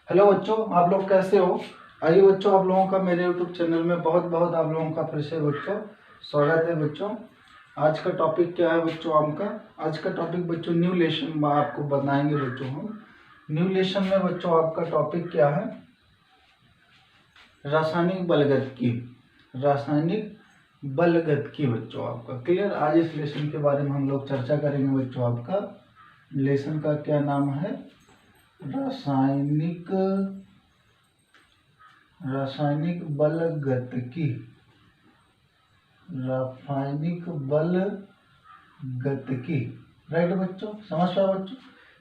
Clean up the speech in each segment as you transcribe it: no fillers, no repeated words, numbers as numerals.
Hello बच्चों, आप लोग कैसे हो। आइए बच्चों, आप लोगों का मेरे यूट्यूब चैनल में बहुत बहुत आप लोगों का फिर से बच्चों स्वागत है। बच्चों आज का टॉपिक क्या है बच्चों आपका? आज का टॉपिक बच्चों न्यू लेसन में आपको बताएंगे बच्चों हम। न्यू लेसन में बच्चों आपका टॉपिक क्या है? रासायनिक बलगतिकी। रासायनिक बलगतिकी बच्चों आपका क्लियर। आज इस लेसन के बारे में हम लोग चर्चा करेंगे बच्चों। आपका लेसन का क्या नाम है? रासायनिक बलगतिकी। रासायनिक बलगतिकी, राइट बच्चों, समझ पाए बच्चों।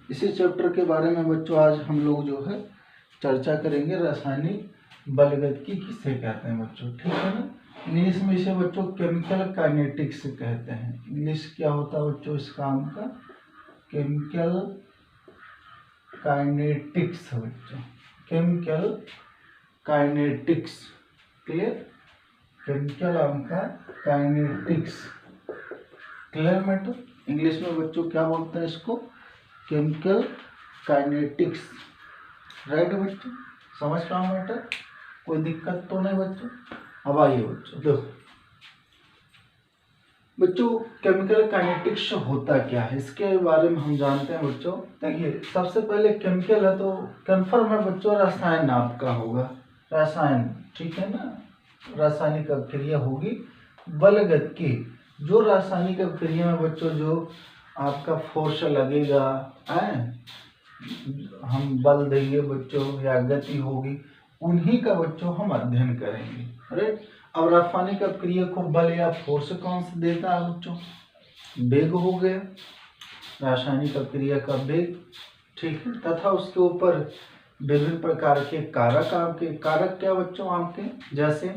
इसी चैप्टर के बारे में बच्चों आज हम लोग जो है चर्चा करेंगे। रासायनिक बलगतिकी किसे कहते हैं बच्चों, ठीक है ना। इंग्लिश में इसे बच्चों केमिकल काइनेटिक्स कहते हैं। इंग्लिश क्या होता है बच्चों इस काम का? केमिकल काइनेटिक्स बच्चों, केमिकल काइनेटिक्स, क्लियर। केमिकल आपका काइनेटिक्स, क्लियर मैटर। इंग्लिश में बच्चों क्या बोलते हैं इसको? केमिकल काइनेटिक्स, राइट बच्चों, समझ पाओ मैटर, कोई दिक्कत तो नहीं बच्चों। अब आइए बच्चों देखो बच्चों, केमिकल काइनेटिक्स होता क्या है इसके बारे में हम जानते हैं बच्चों। देखिए सबसे पहले केमिकल है तो कन्फर्म है बच्चों रसायन आपका होगा, रसायन, ठीक है ना। रासायनिक अभिक्रिया होगी। बलगतिकी, जो रासायनिक अभिक्रिया में बच्चों जो आपका फोर्स लगेगा, हम बल देंगे बच्चों या गति होगी, उन्हीं का बच्चों हम अध्ययन करेंगे, राइट। अब रासायनिक अभिक्रिया को बल या फोर्स कौन सा देता है बच्चों? वेग हो गया, रासायनिक अभिक्रिया का वेग, ठीक है। तथा उसके ऊपर विभिन्न प्रकार के कारक, आपके कारक क्या बच्चों आपके? जैसे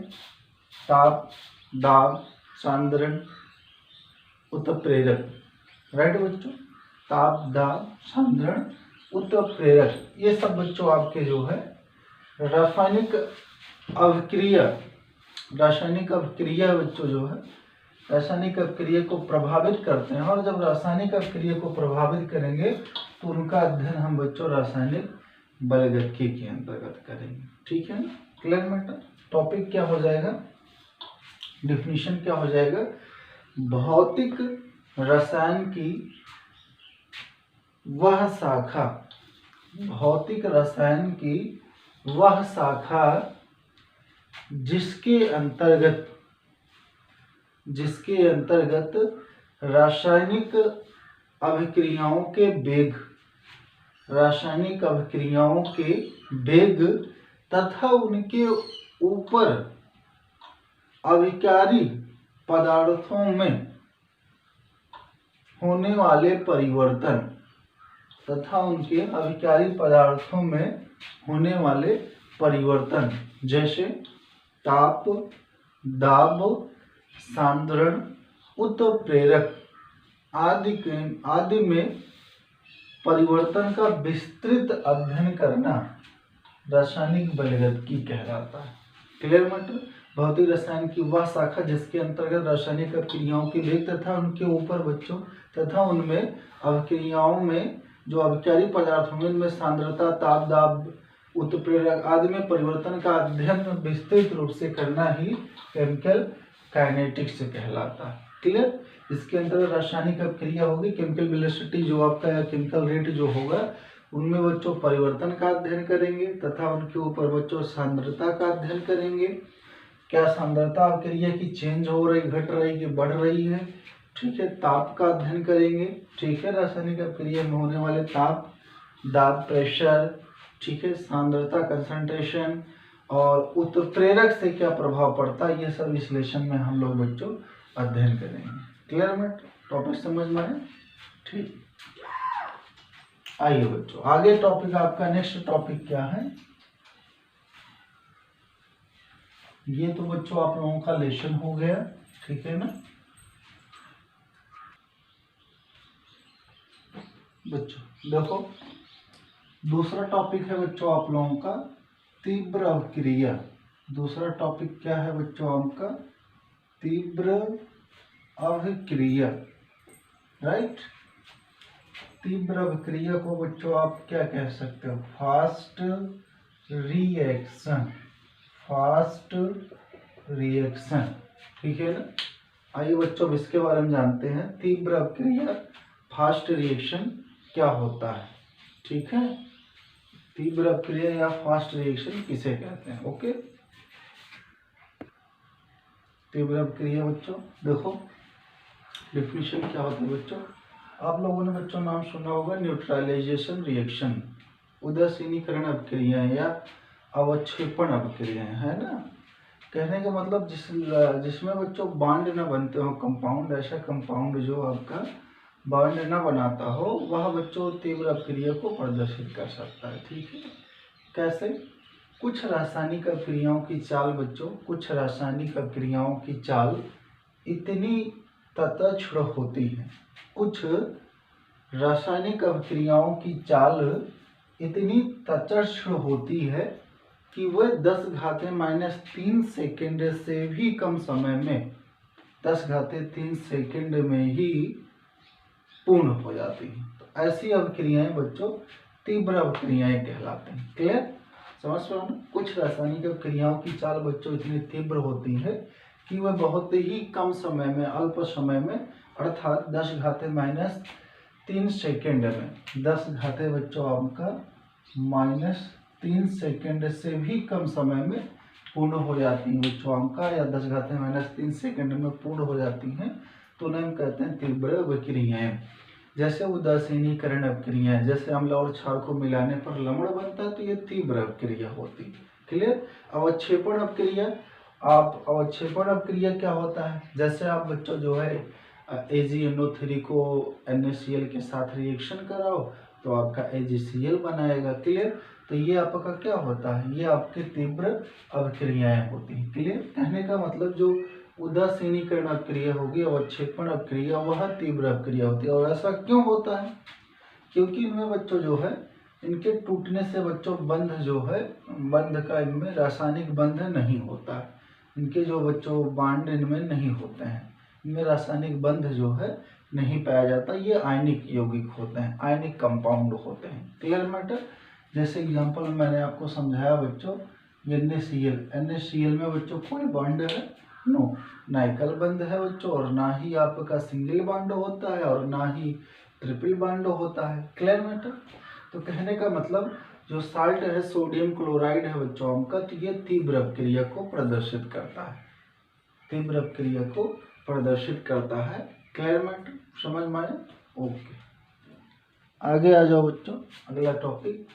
ताप, दाब, सांद्रण, उत्प्रेरक, राइट बच्चों। ताप, दाब, सांद्रण, उत्प्रेरक, ये सब बच्चों आपके जो है रासायनिक अभिक्रिया, रासायनिक अभिक्रिया बच्चों जो है रासायनिक अभिक्रिया को प्रभावित करते हैं। और जब रासायनिक अभिक्रिया को प्रभावित करेंगे तो उनका अध्ययन हम बच्चों रासायनिक बलगतिकी के अंतर्गत करेंगे, ठीक है ना। Clear matter. टॉपिक क्या हो जाएगा, डिफिनीशन क्या हो जाएगा? भौतिक रसायन की वह शाखा, भौतिक रसायन की वह शाखा जिसके अंतर्गत रासायनिक अभिक्रियाओं के वेग, रासायनिक अभिक्रियाओं के वेग तथा उनके ऊपर अभिकारी पदार्थों में होने वाले परिवर्तन, तथा उनके अभिकारी पदार्थों में होने वाले परिवर्तन, जैसे ताप, दाब, सांद्रण, उत्प्रेरक आदि में परिवर्तन का विस्तृत अध्ययन करना रासायनिक बलगतिकी कहलाता है। Clear matter. भौतिक रसायन की वह शाखा जिसके अंतर्गत रासायनिक अभिक्रियाओं के वेग तथा उनके ऊपर बच्चों तथा उनमें अभिक्रियाओं में जो अभिकारी पदार्थ होंगे उनमें सांद्रता, ताप, दाब, उत्प्रेरक आदि में परिवर्तन का अध्ययन विस्तृत रूप से करना ही केमिकल काइनेटिक्स कहलाता है। क्लियर। इसके अंतर्गत रासायनिक अभिक्रिया होगी, केमिकल वेलोसिटी जो आपका केमिकल रेट जो होगा उनमें बच्चों परिवर्तन का अध्ययन करेंगे तथा उनके ऊपर बच्चों सांद्रता का अध्ययन करेंगे। क्या सांद्रता अभिक्रिया की चेंज हो रही, घट रही कि बढ़ रही है, ठीक है। ताप का अध्ययन करेंगे, ठीक है, रासायनिक अभिक्रिया में होने वाले ताप, दाब, प्रेशर, ठीक है, सांद्रता, कंसंट्रेशन, और उत्प्रेरक से क्या प्रभाव पड़ता है, ये सब इस लेसन में हम लोग बच्चों अध्ययन करेंगे। क्लियर मैट, टॉपिक समझ में आए, ठीक। आइए बच्चों आगे टॉपिक आपका नेक्स्ट टॉपिक क्या है? ये तो बच्चों आप लोगों का लेसन हो गया, ठीक है ना बच्चों। देखो दूसरा टॉपिक है बच्चों आप लोगों का तीव्र अभिक्रिया। दूसरा टॉपिक क्या है बच्चों आपका? तीव्र अभिक्रिया, राइट। तीव्र अभिक्रिया को बच्चों आप क्या कह सकते हो? फास्ट रिएक्शन, फास्ट रिएक्शन, ठीक है ना। आइए बच्चों अब इसके बारे में जानते हैं, तीव्र अपक्रिया फास्ट रिएक्शन क्या होता है, ठीक है। तीव्र अपक्रिया या फास्ट रिएक्शन किसे कहते हैं, ओके। तीव्र अपक्रिया बच्चों देखो डिफिनेशन क्या होती है बच्चों, आप लोगों ने बच्चों नाम सुना होगा न्यूट्रलाइजेशन रिएक्शन, उदासीनीकरण अपक्रियाएं या अवक्षेपण अपक्रियाएं, है ना। कहने का मतलब जिसमें बच्चों बांड न बनते हो कंपाउंड, ऐसा कंपाउंड जो आपका बांड न बनाता हो वह बच्चों तीव्र अपक्रिया को प्रदर्शित कर सकता है, ठीक है। कैसे, कुछ रासायनिक अपक्रियाओं की चाल बच्चों, कुछ रासायनिक अपक्रियाओं की चाल इतनी तटस्थ होती है, कुछ रासायनिक अपक्रियाओं की चाल इतनी तटस्थ होती है कि वह 10⁻³ सेकेंड से भी कम समय में 10⁻³ सेकेंड में ही पूर्ण हो जाती हैं। तो ऐसी अपक्रियाएं बच्चों तीव्र अपक्रियाएं कहलाती हैं। क्लियर, समझ पा रहे, कुछ रासायनिक अपक्रियाओं की चाल बच्चों इतनी तीव्र होती है कि वह बहुत ही कम समय में, अल्प समय में, अर्थात 10⁻³ सेकेंड में, 10 बच्चों आपका -3 सेकेंड से भी कम समय में पूर्ण हो जाती है बच्चों आपका, या 10⁻³ सेकेंड में पूर्ण हो जाती हैं, तो उन्हें हम कहते हैं तीव्र अपक्रियाएं। जैसे उदासीनीकरण अपक्रियाएं, जैसे अम्ल और क्षार को मिलाने पर लवण बनता है, तो ये तीव्र अपक्रिया होती है। क्लियर। अवक्षेपण अपक्रिया, आप अवक्षेपण अपक्रिया क्या होता है, जैसे आप बच्चों जो है AgNO3 को NaCl के साथ रिएक्शन कराओ तो आपका AgCl बनाएगा। क्लियर, तो ये आपका क्या होता है, ये आपके तीव्र अपक्रियाएं होती हैं। क्लियर, कहने का मतलब जो उदासीनीकरण अपक्रिया होगी, अवक्षेपण अपक्रिया, वह तीव्र अपक्रिया होती है। और ऐसा क्यों होता है, क्योंकि इनमें बच्चों जो है, इनके टूटने से बच्चों बंध जो है, बंध का इनमें रासायनिक बंध नहीं होता है, इनके जो बच्चों बांड इनमें नहीं होते हैं, इनमें रासायनिक बंध जो है नहीं पाया जाता, ये आयनिक यौगिक होते हैं, आयनिक कंपाउंड होते हैं। Clear matter. जैसे एग्जांपल मैंने आपको समझाया बच्चों, NaCl में बच्चों कोई बॉन्ड है, नो, ना एकल बंध है बच्चों, और ना ही आपका सिंगल बॉन्ड होता है, और ना ही ट्रिपल बॉन्ड होता है। Clear matter. तो कहने का मतलब जो साल्ट है, सोडियम क्लोराइड है बच्चों आपका, तो ये तीव्र अपक्रिया को प्रदर्शित करता है, तीव्र अपक्रिया को प्रदर्शित करता है। क्लियर मैटर, समझ में आया, ओके। आगे आ जाओ बच्चों, अगला टॉपिक।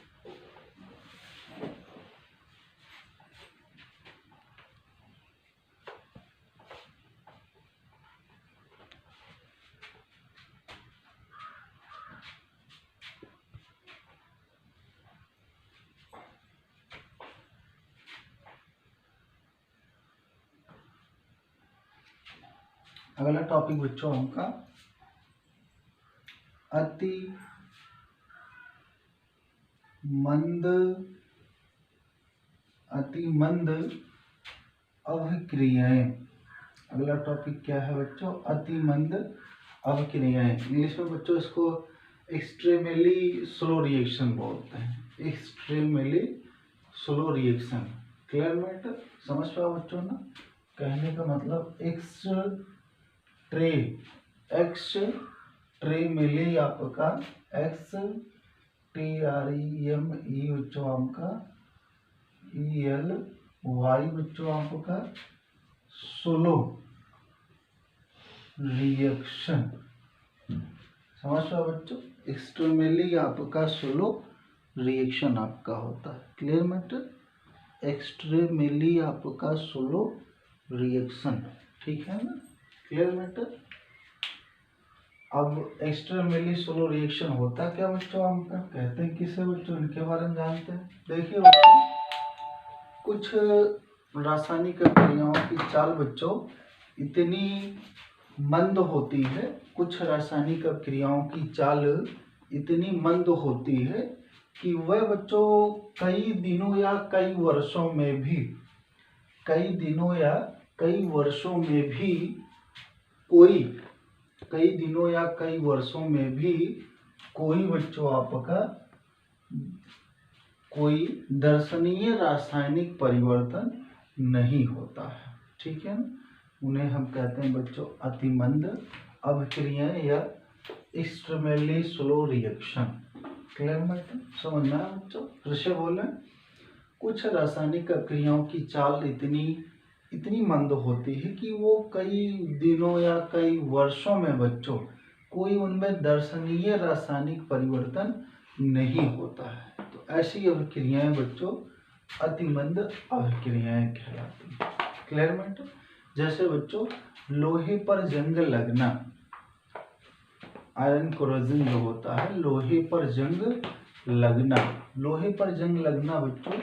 अगला टॉपिक बच्चों हमका अति मंद अभिक्रियाएं। अगला टॉपिक क्या है बच्चों, अति मंद अभिक्रियाएं। इंग्लिश में बच्चों इसको एक्सट्रीमली स्लो रिएक्शन बोलते हैं, extremely slow reaction. Clear matter, समझ पाओ बच्चों ना। कहने का मतलब एक्सट्रीमली आपका XTREME बच्चों आपका ELY बच्चों आपका स्लो रिएक्शन। समझ पाओ बच्चों, एक्सट्रीमली आपका स्लो रिएक्शन आपका होता है। क्लियर मैटर, एक्सट्रीमली आपका स्लो रिएक्शन, ठीक है ना। Clear matter. अब एक्सट्रीमली स्लो रिएक्शन होता क्या बच्चों आपका, कहते हैं किसे बच्चों, इनके बारे में जानते हैं। देखिए बच्चों, कुछ रासायनिक अपक्रियाओं की चाल बच्चों इतनी मंद होती है, कुछ रासायनिक अपक्रियाओं की चाल इतनी मंद होती है कि वह बच्चों कई दिनों या कई वर्षों में भी, कई दिनों या कई वर्षों में भी कोई, कई दिनों या कई वर्षों में भी कोई बच्चों आपका कोई दर्शनीय रासायनिक परिवर्तन नहीं होता है। ठीक है ना, उन्हें हम कहते हैं बच्चों अतिमंद अभिक्रियाएं या extremely slow reaction. Clear matter, समझ में आया बच्चों? फिर से बोले, कुछ रासायनिक क्रियाओं की चाल इतनी मंद होती है कि वो कई दिनों या कई वर्षों में बच्चों कोई उनमें दर्शनीय रासायनिक परिवर्तन नहीं होता है। तो ऐसी अभिक्रियाएं बच्चों अतिमंद अभिक्रियाएं कहलाती हैं। Clear matter? जैसे बच्चों लोहे पर जंग लगना, आयरन कोरोजन जो होता है, लोहे पर जंग लगना बच्चों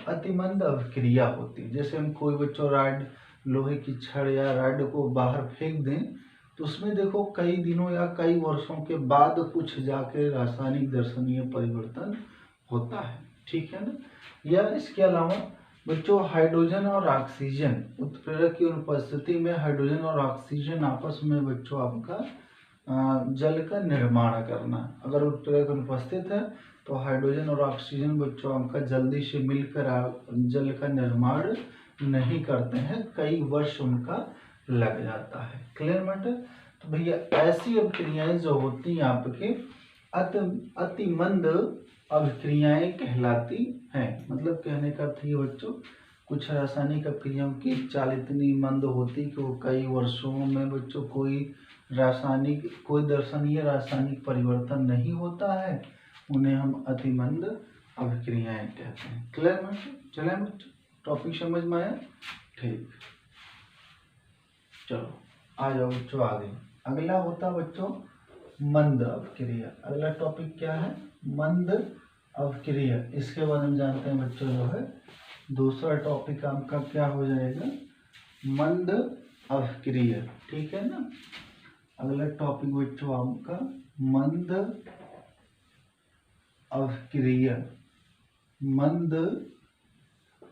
अतिमंद अभिक्रिया होती है। जैसे हम कोई बच्चों राड, लोहे की छड़ या राड को बाहर फेंक दें तो उसमें देखो कई दिनों या कई वर्षों के बाद कुछ जाके रासायनिक दर्शनीय परिवर्तन होता है। ठीक है ना? या इसके अलावा बच्चों हाइड्रोजन और ऑक्सीजन उत्प्रेरक की उपस्थिति में हाइड्रोजन और ऑक्सीजन आपस में बच्चों आपका जल का निर्माण करना। अगर उत्प्रेरक अनुपस्थित है तो हाइड्रोजन और ऑक्सीजन बच्चों आपका जल्दी से मिलकर जल का निर्माण नहीं करते हैं, कई वर्ष उनका लग जाता है। Clear matter? तो भैया ऐसी अभिक्रियाएं जो होती हैं आपके अतिमंद अभिक्रियाएं कहलाती हैं। मतलब कहने का अर्थ ये बच्चों, कुछ रासायनिक अभिक्रियाओं की चाल इतनी मंद होती कि वो कई वर्षों में बच्चों कोई दर्शनीय रासायनिक परिवर्तन नहीं होता है, उन्हें हम अतिमंद अभिक्रियाएं कहते हैं। क्लियर बच्चों? चले बच्चों, टॉपिक समझ में आया? ठीक, चलो आ जाओ बच्चों आगे। अगला होता बच्चों मंद अभिक्रिया। अगला टॉपिक क्या है? मंद अभिक्रिया। इसके बारे में जानते हैं बच्चों जो है। दूसरा टॉपिक आपका क्या हो जाएगा? मंद अभिक्रिया। ठीक है ना? अगला टॉपिक बच्चों आपका मंद अभिक्रिया। मंद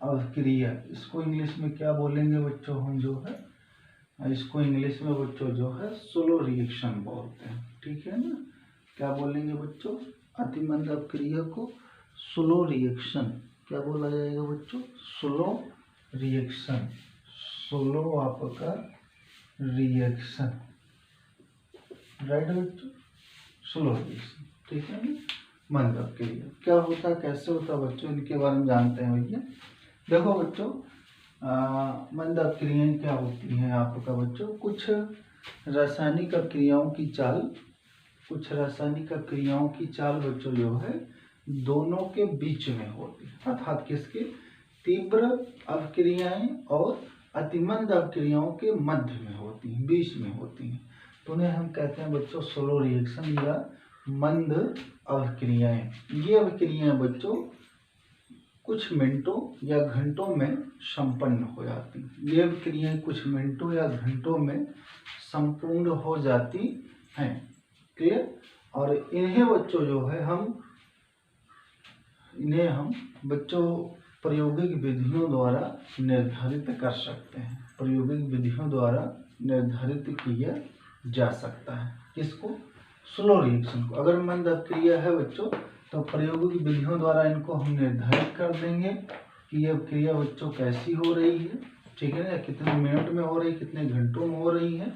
अभिक्रिया, इसको इंग्लिश में क्या बोलेंगे बच्चों हम जो है? इसको इंग्लिश में बच्चों जो है स्लो रिएक्शन बोलते हैं। ठीक है ना? क्या बोलेंगे बच्चों? अतिमंद अभिक्रिया को स्लो रिएक्शन। क्या बोला जाएगा बच्चों? Slow reaction. स्लो आपका रिएक्शन, राइट बच्चों? Slow reaction. ठीक है ना? मंद अभिक्रिया क्या होता है, कैसे होता है बच्चों, इनके बारे में जानते हैं भैया। देखो बच्चों, मंद अभिक्रियाएं क्या होती हैं आपका बच्चों? कुछ रासायनिक अभिक्रियाओं की चाल बच्चों जो है दोनों के बीच में होती है। अर्थात किसके? तीव्र अभिक्रियाएं और अतिमंद अभिक्रियाओं के मध्य में होती हैं, बीच में होती हैं। तो उन्हें हम कहते हैं बच्चों स्लो रिएक्शन या मंद अभिक्रियाएं। ये अभिक्रियाएं बच्चों कुछ मिनटों या घंटों में संपन्न हो जाती हैं। ये अभिक्रियाएं कुछ मिनटों या घंटों में संपूर्ण हो जाती हैं। क्लियर? और इन्हें बच्चों जो है इन्हें हम बच्चों प्रायोगिक विधियों द्वारा निर्धारित कर सकते हैं। प्रायोगिक विधियों द्वारा निर्धारित किया जा सकता है। किसको? स्लो रिएक्शन को। अगर मंद अभिक्रिया है बच्चों तो प्रायोगिक विधियों द्वारा इनको हम निर्धारित कर देंगे कि यह अभिक्रिया बच्चों कैसी हो रही है। ठीक है ना? कितने मिनट में हो रही, कितने घंटों में हो रही है।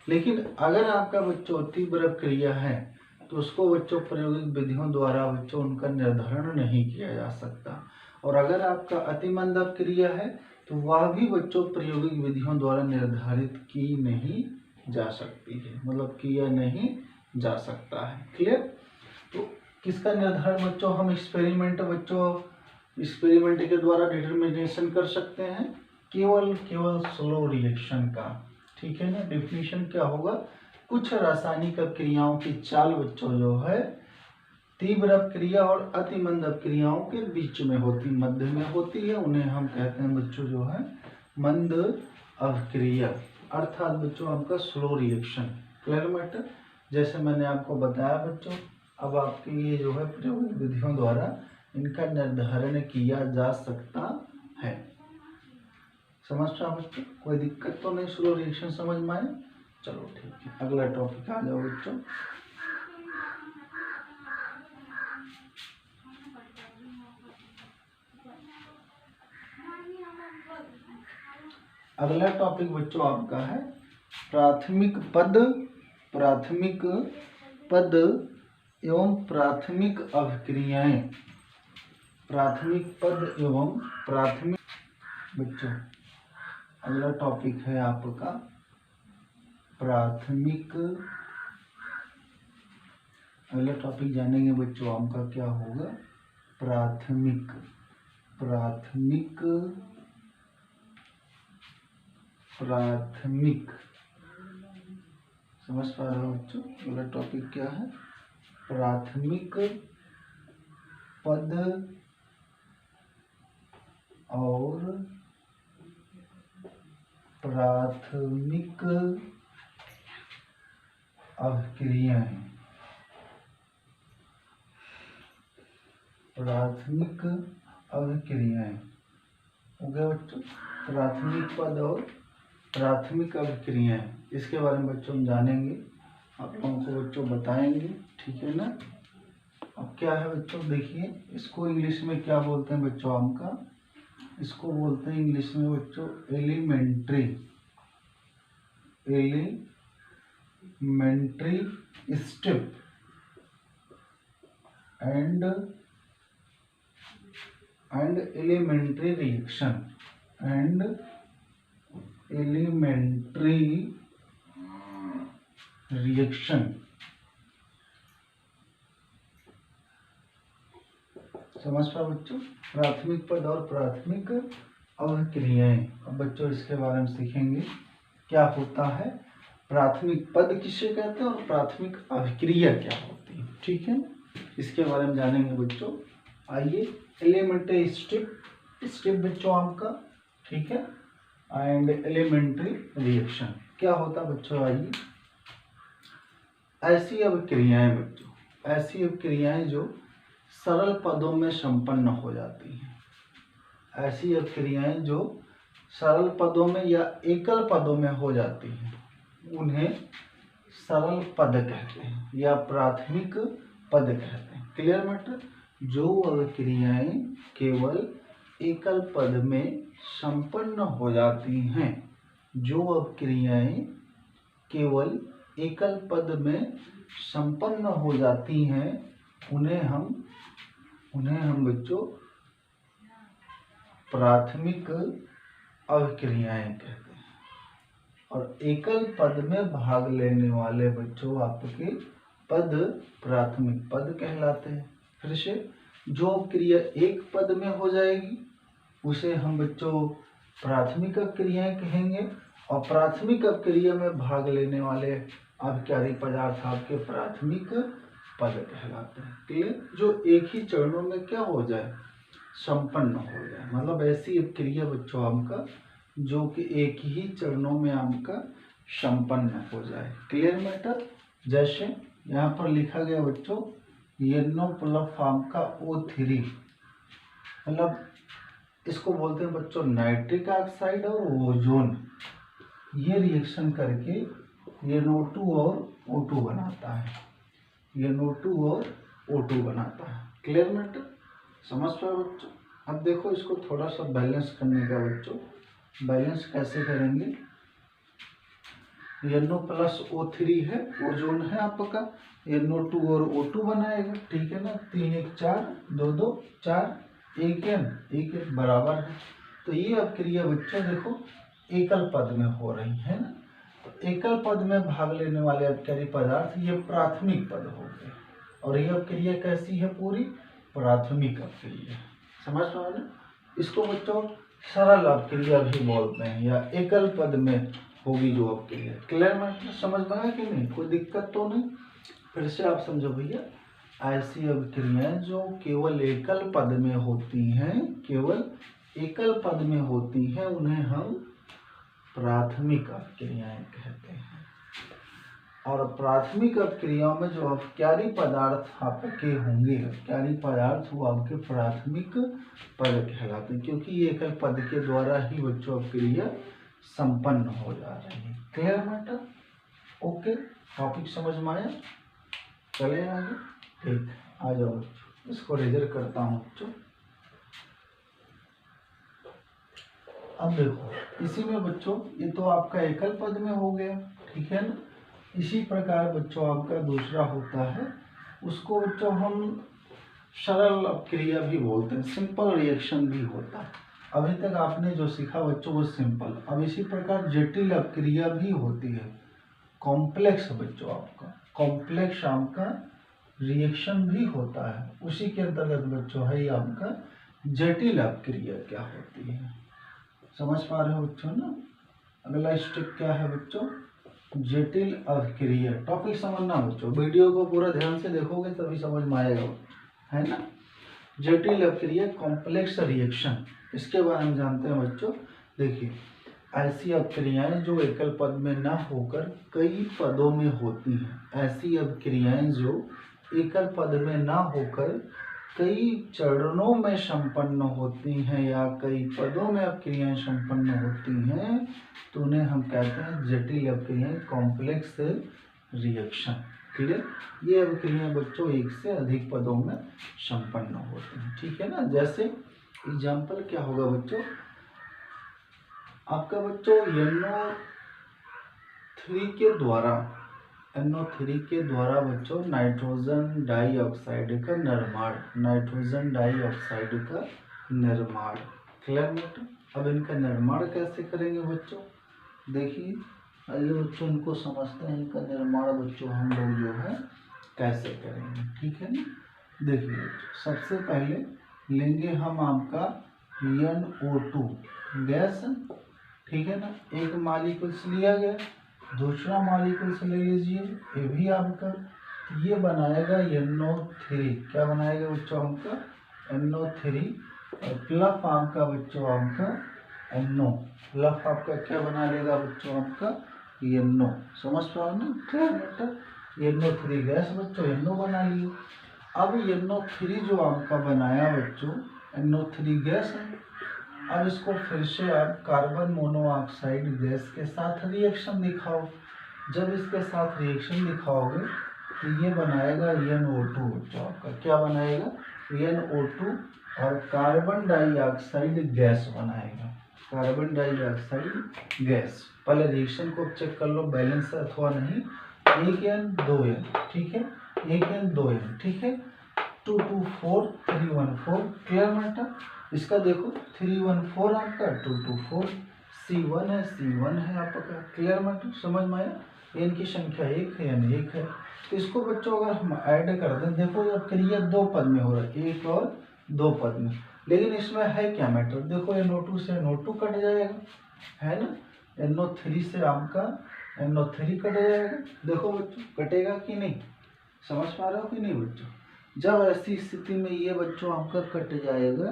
लेकिन अगर आपका बच्चों तीव्र अभिक्रिया है तो उसको बच्चों प्रायोगिक विधियों द्वारा बच्चों उनका निर्धारण नहीं किया जा सकता। और अगर आपका अतिमंद अभिक्रिया है तो वह भी बच्चों प्रायोगिक विधियों द्वारा निर्धारित की नहीं जा सकती है, मतलब किया नहीं जा सकता है। क्लियर? तो किसका निर्धारण बच्चों हम एक्सपेरिमेंट के द्वारा डिटर्मिनेशन कर सकते हैं? केवल स्लो रिएक्शन का। ठीक है ना? डिफिनीशन क्या होगा? कुछ रासायनिक अभिक्रियाओं की चाल बच्चों जो है तीव्र अभिक्रिया और अतिमंद अभिक्रियाओं के बीच में होती, मध्य में होती है, उन्हें हम कहते हैं बच्चों जो है मंद अभिक्रिया, अर्थात बच्चों आपका स्लो रिएक्शन। Clear matter? जैसे मैंने आपको बताया बच्चों, अब आपके ये जो है प्रायोगिक विधियों द्वारा इनका निर्धारण किया जा सकता है। समझ रहा बच्चों? कोई दिक्कत तो नहीं? स्लो रिएक्शन समझ में आए? चलो ठीक है, अगला टॉपिक आ जाओ बच्चों। अगला टॉपिक बच्चों आपका है प्राथमिक पद, प्राथमिक पद एवं प्राथमिक अभिक्रियाएं। प्राथमिक पद एवं प्राथमिक बच्चों अगला टॉपिक है आपका प्राथमिक। अगला टॉपिक जानेंगे बच्चों आपका क्या होगा, प्राथमिक। प्राथमिक प्राथमिक समझ पा रहे हो बच्चों। अगला टॉपिक क्या है, प्राथमिक पद और प्राथमिक अभिक्रियाएं। प्राथमिक अभिक्रियाएं हो गया बच्चों, प्राथमिक पद और प्राथमिक अभिक्रियाएं। इसके बारे में बच्चों हम जानेंगे, आप लोगों को बच्चों बताएंगे, ठीक है ना। अब क्या है बच्चों, देखिए इसको इंग्लिश में क्या बोलते हैं बच्चों आपका, इसको बोलते हैं इंग्लिश में बच्चों elementary, elementary step and elementary reaction, and elementary reaction. समझ पा बच्चों, प्राथमिक पद और प्राथमिक अभिक्रियाएं। अब बच्चों इसके बारे में सीखेंगे क्या होता है, प्राथमिक पद किसे कहते हैं और प्राथमिक अभिक्रिया क्या होती है, ठीक है। इसके बारे में जानेंगे बच्चों। आइए, एलिमेंट्री स्टेप बच्चों आपका, ठीक है, एंड एलिमेंट्री रिएक्शन क्या होता है बच्चों। आइए, ऐसी अभिक्रियाएं बच्चों, ऐसी अभिक्रियाएं जो सरल पदों में संपन्न हो जाती हैं। ऐसी अभिक्रियाएं जो सरल पदों में या एकल पदों में हो जाती हैं, उन्हें सरल पद कहते हैं या प्राथमिक पद कहते हैं। Clear matter. जो अभिक्रियाएं केवल एकल पद में संपन्न हो जाती हैं, जो अभिक्रियाएं केवल एकल पद में संपन्न हो जाती हैं, उन्हें हम बच्चों प्राथमिक अभिक्रियाएं कहते हैं। और एकल पद में भाग लेने वाले बच्चों आपके पद प्राथमिक पद कहलाते हैं। फिर से, जो अभिक्रिया एक पद में हो जाएगी उसे हम बच्चों प्राथमिक अभिक्रियाएं कहेंगे, और प्राथमिक अभिक्रिया में भाग लेने वाले अभिकारी पदार्थ आपके प्राथमिक पद कहलाते हैं। क्लियर। जो एक ही चरणों में क्या हो जाए, संपन्न हो जाए, मतलब ऐसी अभिक्रिया बच्चों आपका जो कि एक ही चरणों में आपका संपन्न हो जाए। Clear matter. जैसे यहाँ पर लिखा गया बच्चों NO+ आपका O3, मतलब इसको बोलते हैं बच्चों नाइट्रिक ऑक्साइड और ओजोन, ये रिएक्शन करके NO2 और O2 बनाता है, NO2 और O2 बनाता है। Clear matter. समझ पाए बच्चों। अब देखो इसको थोड़ा सा बैलेंस करने का बच्चों, बैलेंस कैसे करेंगे। NO+O3 है, ओजोन है आपका, NO2 और O2 बनाएगा, ठीक है ना। 3 1 4 2 2 4 1 N 1 1 बराबर है। तो ये अभिक्रिया बच्चों देखो एकल पद में हो रही है ना। तो एकल पद में भाग लेने वाले अभिकारी पदार्थ ये प्राथमिक पद हो गए, और ये अभिक्रिया कैसी है, पूरी प्राथमिक अभिक्रिया। समझ पा रहे। इसको बच्चों सरल अभिक्रिया भी बोलते हैं, या एकल पद में होगी जो अभिक्रिया। क्लियर में समझ में आया कि नहीं, कोई दिक्कत तो नहीं। फिर से आप समझो भैया, ऐसी अभिक्रियाएं जो केवल एकल पद में होती हैं, केवल एकल पद में होती हैं, उन्हें हम प्राथमिक अभिक्रियाएं कहते हैं। और प्राथमिक अभिक्रियाओं में जो अभिकारी पदार्थ आपके होंगे, अभिकारी पदार्थ वो आपके प्राथमिक पद कहलाते हैं, क्योंकि ये एकल पद के द्वारा ही बच्चों अभिक्रिया संपन्न हो जा रही है। Clear matter. ओके, टॉपिक समझ में आया। चले आगे, ठीक, आ जाओ बच्चों, इसको रेजर करता हूँ बच्चों। अब देखो इसी में बच्चों ये तो आपका एकल पद में हो गया, ठीक है ना। इसी प्रकार बच्चों आपका दूसरा होता है, उसको बच्चों हम सरल अपक्रिया भी बोलते हैं, सिंपल रिएक्शन भी होता है। अभी तक आपने जो सीखा बच्चों वो सिंपल। अब इसी प्रकार जटिल अपक्रिया भी होती है, कॉम्प्लेक्स बच्चों आपका कॉम्प्लेक्स आपका रिएक्शन भी होता है। उसी के अंतर्गत बच्चों है आपका जटिल अपक्रिया क्या होती है। समझ पा रहे हो बच्चों ना। अगला स्टेप क्या है बच्चों, जटिल अपक्रिया। टॉपिक समझना बच्चों, वीडियो को पूरा ध्यान से देखोगे तभी समझ में आएगा, है ना। जटिल अपक्रिया कॉम्प्लेक्स रिएक्शन, इसके बारे में जानते हैं बच्चों। देखिए ऐसी अपक्रियाएं जो एकल पद में न होकर कई पदों में होती हैं, ऐसी अपक्रियाएं जो एकल पद में न होकर कई चरणों में संपन्न होती हैं या कई पदों में अपक्रियाएं संपन्न होती हैं, तो उन्हें हम कहते हैं जटिल अपक्रियाएं, कॉम्प्लेक्स रिएक्शन। क्लियर। ये अपक्रियाएं बच्चों एक से अधिक पदों में संपन्न होती हैं, ठीक है ना। जैसे एग्जाम्पल क्या होगा बच्चों, आपका बच्चों NO3 के द्वारा बच्चों नाइट्रोजन डाइऑक्साइड का निर्माण, क्लियर बेटा। अब इनका निर्माण कैसे करेंगे बच्चों, देखिए आइए बच्चों इनको समझते हैं। इनका निर्माण बच्चों हम लोग जो है कैसे करेंगे, ठीक है ना। देखिए बच्चों सबसे पहले लेंगे हम आपका NO2 गैस, ठीक है ना। एक मॉलिक्यूल्स लिया गया, दूसरा मॉलिक्यूल्स ले लीजिए, ये भी आपका, ये बनाएगा NO3। क्या बनाएगा बच्चों आपका NO3, और प्लस आपका बच्चों आपका NO, प्लस आपका क्या बना लेगा बच्चों आपका NO। समझ पाओ ना, क्या बेटा NO3 गैस बच्चों NO बना लिए। अब NO3 जो आपका बनाया बच्चों NO3 गैस है, अब इसको फिर से आप कार्बन मोनोऑक्साइड गैस के साथ रिएक्शन दिखाओ। जब इसके साथ रिएक्शन दिखाओगे तो ये बनाएगा NO2 बच्चों आपका, क्या बनाएगा NO2, और कार्बन डाइऑक्साइड गैस बनाएगा, कार्बन डाइऑक्साइड गैस। पहले रिएक्शन को चेक कर लो बैलेंस है अथवा नहीं। 1N 2N, ठीक है, 1N 2N, ठीक है, 2 2 4 3 1 4, क्लियर बेटा। इसका देखो 314 आपका 224, C1 है, C1 है आपका, क्लियर बेटा, समझ में आया। N की संख्या 1 है, N 1 है। तो इसको बच्चों अगर हम ऐड कर दें, देखो ये क्रिया दो पद में हो रहा है, एक और दो पद में, लेकिन इसमें है क्या मैटर, देखो NO2 से NO2 कट जाएगा, है ना। NO3 से आपका NO3 कट जाएगा। देखो बच्चों कटेगा कि नहीं, समझ पा रहे हो कि नहीं बच्चों। जब ऐसी स्थिति में ये बच्चों आपका कट जाएगा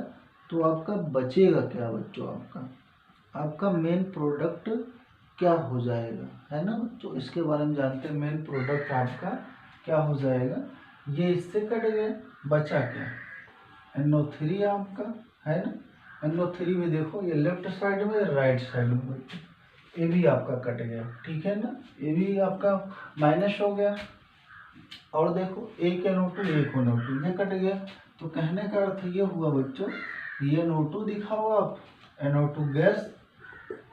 तो आपका बचेगा क्या बच्चों, आपका मेन प्रोडक्ट क्या हो जाएगा, है ना बच्चों। इसके बारे में जानते हैं, मेन प्रोडक्ट आपका क्या हो जाएगा। ये इससे कट गया, बचा क्या NO3 आपका, है ना। NO3 में देखो ये लेफ्ट साइड में राइट साइड में बच्चों, ये भी आपका कट गया, ठीक है ना, ये भी आपका माइनस हो गया। और देखो एक NO2 एक NO2 ये कट गया। तो कहने का अर्थ ये हुआ बच्चों, ये NO2 दिखाओ आप, NO2 गैस,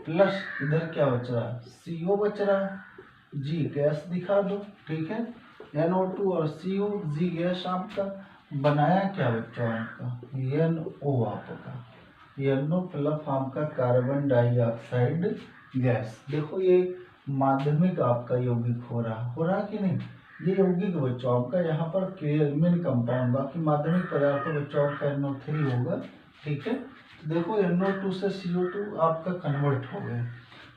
प्लस इधर क्या बच रहा है CO बच रहा है, G गैस दिखा दो, ठीक है। NO2 और CO G गैस आपका बनाया क्या बच्चों आपका NO आपका, NO प्लस आपका कार्बन डाइऑक्साइड गैस। देखो ये माध्यमिक आपका यौगिक हो रहा कि नहीं, ये यौगिक बच्चों आपका यहाँ पर मेन कंपाउंड, बाकी माध्यमिक पदार्थ बच्चों आपका NO3 होगा, ठीक है। देखो NO2 से CO2 आपका कन्वर्ट हो गया,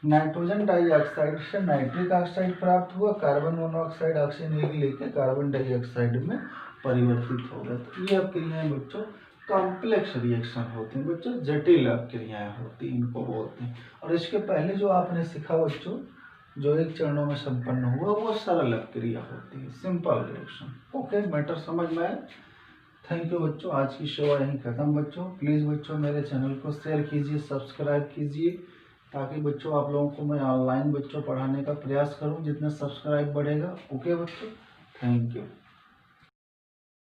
नाइट्रोजन डाइऑक्साइड से नाइट्रिक ऑक्साइड प्राप्त हुआ, कार्बन मोनोऑक्साइड ऑक्सीजन एक लेके कार्बन डाइऑक्साइड में परिवर्तित हो गया। तो ये अपक्रियाएं बच्चों कॉम्प्लेक्स रिएक्शन होती हैं बच्चों, जटिल अपक्रियाएं होती हैं, इनको बोलते हैं। और इसके पहले जो आपने सीखा बच्चों, जो एक चरणों में संपन्न हुआ, वो सरल अपक्रिया होती है, सिंपल रिएक्शन। ओके, मैटर समझ में आया। थैंक यू बच्चों, आज की सेवा यहीं खत्म बच्चों। प्लीज़ बच्चों मेरे चैनल को शेयर कीजिए, सब्सक्राइब कीजिए, ताकि बच्चों आप लोगों को मैं ऑनलाइन बच्चों पढ़ाने का प्रयास करूं। जितना सब्सक्राइब बढ़ेगा, ओके बच्चों, थैंक यू।